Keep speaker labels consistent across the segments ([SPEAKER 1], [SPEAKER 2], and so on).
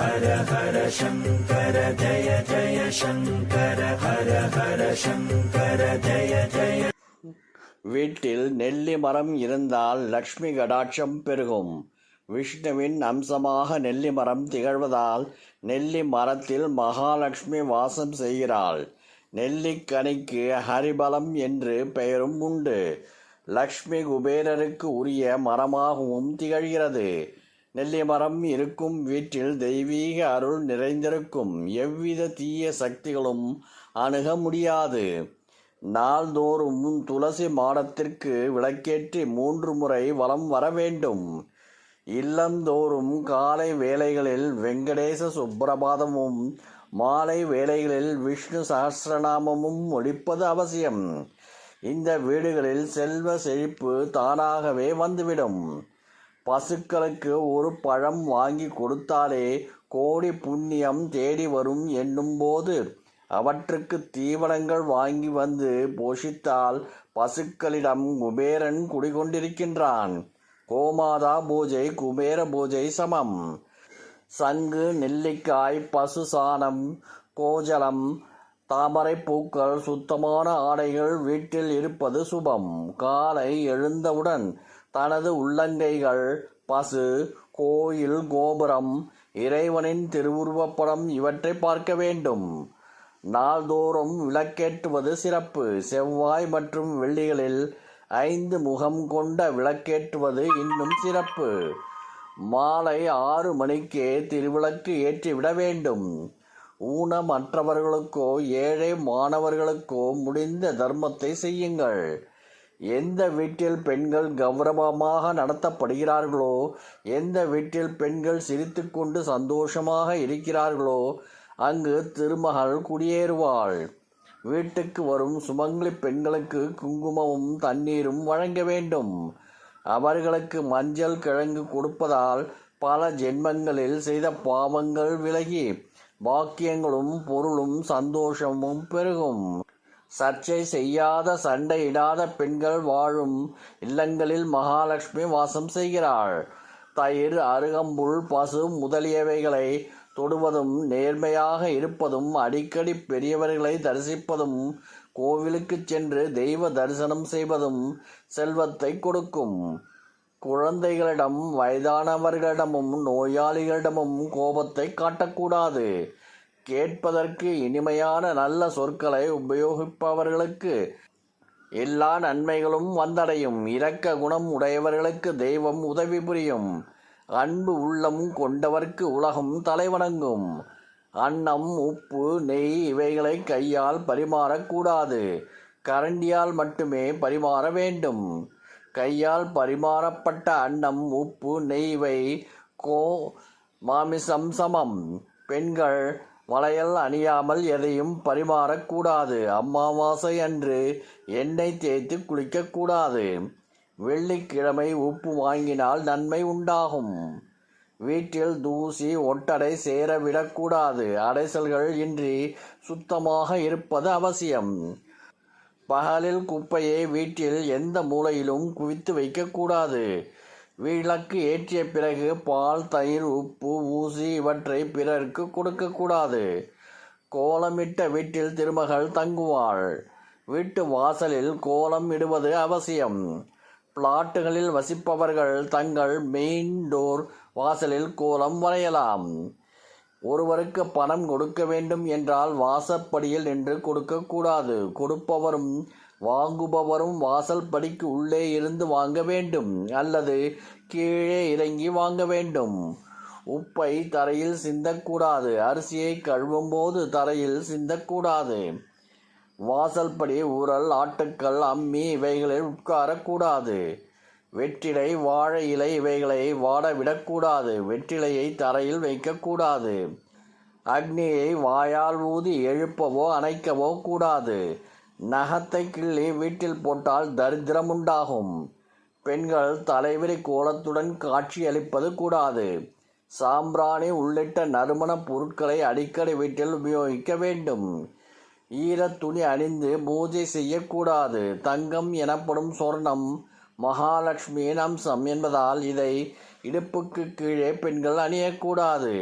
[SPEAKER 1] ஹர ஹர சங்கர ஜய ஜய சங்கர ஹர ஹர சங்கர ஜய ஜய. வீட்டில் நெல்லி மரம் இருந்தால் லக்ஷ்மி கடாட்சம் பெருகும். விஷ்ணுவின் அம்சமாக நெல்லி மரம் திகழ்வதால் நெல்லி மரத்தில் மகாலட்சுமி வாசம் செய்கிறாள். நெல்லிக்கனிக்கு ஹரிபலம் என்று பெயரும் உண்டு. லக்ஷ்மி குபேரருக்கு உரிய மரமாகவும் திகழ்கிறது. நெல்லி மரம் இருக்கும் வீட்டில் தெய்வீக அருள் நிறைந்திருக்கும். எவ்வித தீய சக்திகளும் அணுக முடியாது. நாள்தோறும் துளசி மாடத்திற்கு விளக்கேற்றி 3 முறை வலம் வர வேண்டும். இல்லந்தோறும் காலை வேளைகளில் வெங்கடேச சுப்பிரபாதமும் மாலை வேளைகளில் விஷ்ணு சஹஸ்ரநாமமும் ஒலிப்பது அவசியம். இந்த வீடுகளில் செல்வ செழிப்பு தானாகவே வந்துவிடும். பசுக்களுக்கு ஒரு பழம் வாங்கி கொடுத்தாலே கோடி புண்ணியம் தேடி வரும் என்னும்போது அவற்றுக்கு தீவனங்கள் வாங்கி வந்து போஷித்தால் பசுக்களிடம் குபேரன் குடிகொண்டிருக்கின்றான். கோமாதா பூஜை குபேர பூஜை சமம். சங்கு, நெல்லிக்காய், பசு சாணம், கோஜலம், தாமரை பூக்கள், சுத்தமான ஆடைகள் வீட்டில் இருப்பது சுபம். காலை எழுந்தவுடன் தனது உள்ளங்கைகள் பசு, கோயில், கோபுரம், இறைவனின் திருவுருவப்படம் இவற்றை பார்க்க வேண்டும். நாள்தோறும் விளக்கேற்றுவது சிறப்பு. செவ்வாய் மற்றும் வெள்ளிகளில் 5 முகம் கொண்ட விளக்கேற்றுவது இன்னும் சிறப்பு. மாலை 6 மணிக்கே திருவிளக்கு ஏற்றிவிட வேண்டும். ஊனமற்றவர்களுக்கோ ஏழை மாணவர்களுக்கோ முடிந்த தர்மத்தை செய்யுங்கள். எந்த வீட்டில் பெண்கள் கௌரவமாக நடத்தப்படுகிறார்களோ, எந்த வீட்டில் பெண்கள் சிரித்து கொண்டு சந்தோஷமாக இருக்கிறார்களோ அங்கு திருமகள் குடியேறுவாள். வீட்டுக்கு வரும் சுமங்கலி பெண்களுக்கு குங்குமமும் தண்ணீரும் வழங்க வேண்டும். அவர்களுக்கு மஞ்சள் கிழங்கு கொடுப்பதால் பல ஜென்மங்களில் செய்த பாவங்கள் விலகி பாக்கியங்களும் பொருளும் சந்தோஷமும் பெருகும். சர்ச்சை செய்யாத, சண்டையிடாத பெண்கள் வாழும் இல்லங்களில் மகாலட்சுமி வாசம் செய்கிறாள். தயிர், அருகம்புல், பசு முதலியவைகளை தொடுவதும், நேர்மையாக இருப்பதும், அடிக்கடி பெரியவர்களை தரிசிப்பதும், கோவிலுக்கு சென்று தெய்வ தரிசனம் செய்வதும் செல்வத்தை கொடுக்கும். குழந்தைகளிடம், வயதானவர்களிடமும் நோயாளிகளிடமும் கோபத்தை காட்டக்கூடாது. கேட்பதற்கு இனிமையான நல்ல சொற்களை உபயோகிப்பவர்களுக்கு எல்லா நன்மைகளும் வந்தடையும். இரக்க குணம் உடையவர்களுக்கு தெய்வம் உதவி புரியும். அன்பு உள்ளம் கொண்டவர்க்கு உலகம் தலைவணங்கும். அன்னம், உப்பு, நெய் இவைகளை கையால் பரிமாறக்கூடாது. கரண்டியால் மட்டுமே பரிமாற வேண்டும். கையால் பரிமாறப்பட்ட அன்னம், உப்பு, நெய் இவை மாமிசம் சமம். பெண்கள் வளையல் அணியாமல் எதையும் பரிமாறக்கூடாது. அமாவாசை அன்று எண்ணெய் தேய்த்து குளிக்கக்கூடாது. வெள்ளிக்கிழமை உப்பு வாங்கினால் நன்மை உண்டாகும். வீட்டில் தூசி, ஒட்டடை சேரவிடக்கூடாது. அடைசல்கள் இன்றி சுத்தமாக இருப்பது அவசியம். பகலில் குப்பையை வீட்டில் எந்த மூலையிலும் குவித்து வைக்கக்கூடாது. விளக்கு ஏற்றிய பிறகு பால், தயிர், உப்பு, ஊசி இவற்றை பிறருக்கு கொடுக்கக்கூடாது. கோலமிட்ட வீட்டில் திருமகள் தங்குவாள். வீட்டு வாசலில் கோலம் இடுவது அவசியம். பிளாட்டுகளில் வசிப்பவர்கள் தங்கள் மெயின் டோர் வாசலில் கோலம் வரையலாம். ஒருவருக்கு பணம் கொடுக்க வேண்டும் என்றால் வாசற்படியில் நின்று கொடுக்கக்கூடாது. கொடுப்பவரும் வாங்குபவரும் வாசல் படிக்கு உள்ளே இருந்து வாங்க வேண்டும் அல்லது கீழே இறங்கி வாங்க வேண்டும். உப்பை தரையில் சிந்தக்கூடாது. அரிசியை கழுவும் போது தரையில் சிந்தக்கூடாது. வாசல்படி உரல், ஆட்டுக்கள், அம்மி இவைகளில் உட்காரக்கூடாது. வெற்றிலை, வாழை இலை இவைகளை வாட விடக்கூடாது. வெற்றிலையை தரையில் வைக்கக்கூடாது. அக்னியை வாயால் ஊதி எழுப்பவோ அணைக்கவோ கூடாது. நகத்தை கிள்ளி வீட்டில் போட்டால் தரித்திரம் உண்டாகும். பெண்கள் தலைவிரி கோலத்துடன் காட்சி அளிப்பது கூடாது. சாம்பிராணி உள்ளிட்ட நறுமண பொருட்களை அடிக்கடி வீட்டில் உபயோகிக்க வேண்டும். ஈரத்துணி அணிந்து பூஜை செய்யக்கூடாது. தங்கம் எனப்படும் சொர்ணம் மகாலட்சுமியின் அம்சம் என்பதால் இதை இடுப்புக்கு கீழே பெண்கள் அணியக்கூடாது.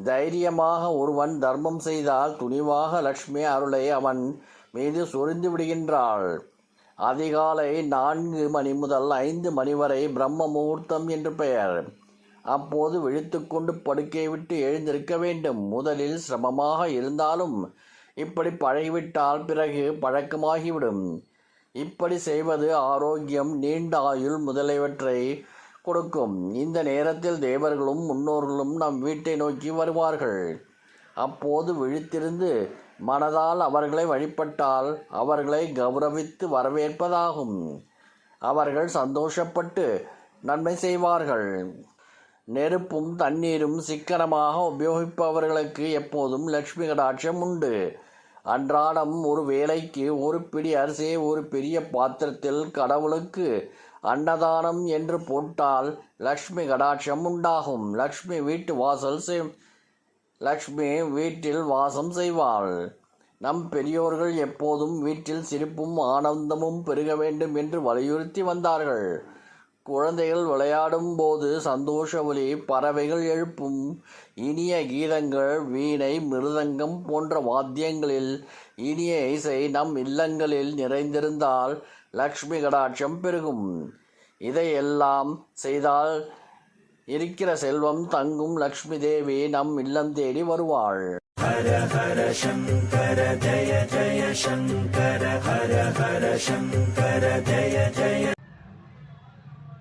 [SPEAKER 1] தைரியமாக ஒருவன் தர்மம் செய்தால் துணிவாக லக்ஷ்மி அருளை அவன் மீது சொரிந்து விடுகின்றாள். அதிகாலை 4 மணி முதல் 5 மணி வரை பிரம்ம முகூர்த்தம் என்று பெயர். அப்போது விழித்துக்கொண்டு படுக்கை விட்டு எழுந்திருக்க வேண்டும். முதலில் சிரமமாக இருந்தாலும் இப்படி பழகிவிட்டால் பிறகு பழக்கமாகிவிடும். இப்படி செய்வது ஆரோக்கியம், நீண்ட ஆயுள் முதலியவற்றை கொடுக்கும். இந்த நேரத்தில் தேவர்களும் முன்னோர்களும் நம் வீட்டை நோக்கி வருவார்கள். அப்போது விழித்திருந்து மனதால் அவர்களை வழிபட்டால் அவர்களை கௌரவித்து வரவேற்பதாகும். அவர்கள் சந்தோஷப்பட்டு நன்மை செய்வார்கள். நெருப்பும் தண்ணீரும் சிக்கனமாக உபயோகிப்பவர்களுக்கு எப்போதும் லட்சுமி கடாட்சம் உண்டு. அன்றாடம் ஒரு வேளைக்கு ஒரு பிடி அரிசியை ஒரு பெரிய பாத்திரத்தில் கடவுளுக்கு அன்னதானம் என்று போட்டால் லக்ஷ்மி கடாட்சம் உண்டாகும். லக்ஷ்மி வீட்டில் வாசம் செய்வாள். நம் பெரியோர்கள் எப்போதும் வீட்டில் சிரிப்பும் ஆனந்தமும் பெருக வேண்டும் என்று வலியுறுத்தி வந்தார்கள். குழந்தைகள் விளையாடும் போது சந்தோஷ ஒலி, பறவைகள் எழுப்பும் இனிய கீதங்கள், வீணை, மிருதங்கம் போன்ற வாத்தியங்களில் இனிய இசை நம் இல்லங்களில் நிறைந்திருந்தால் லக்ஷ்மி கடாட்சம் பெருகும். இதையெல்லாம் செய்தால் இருக்கிற செல்வம் தங்கும். லக்ஷ்மி தேவி நம் இல்லம் தேடி வருவாள். ஹர ஹர சங்கர ஜய ஜய சங்கர, ஹர ஹர சங்கர ஜய ஜய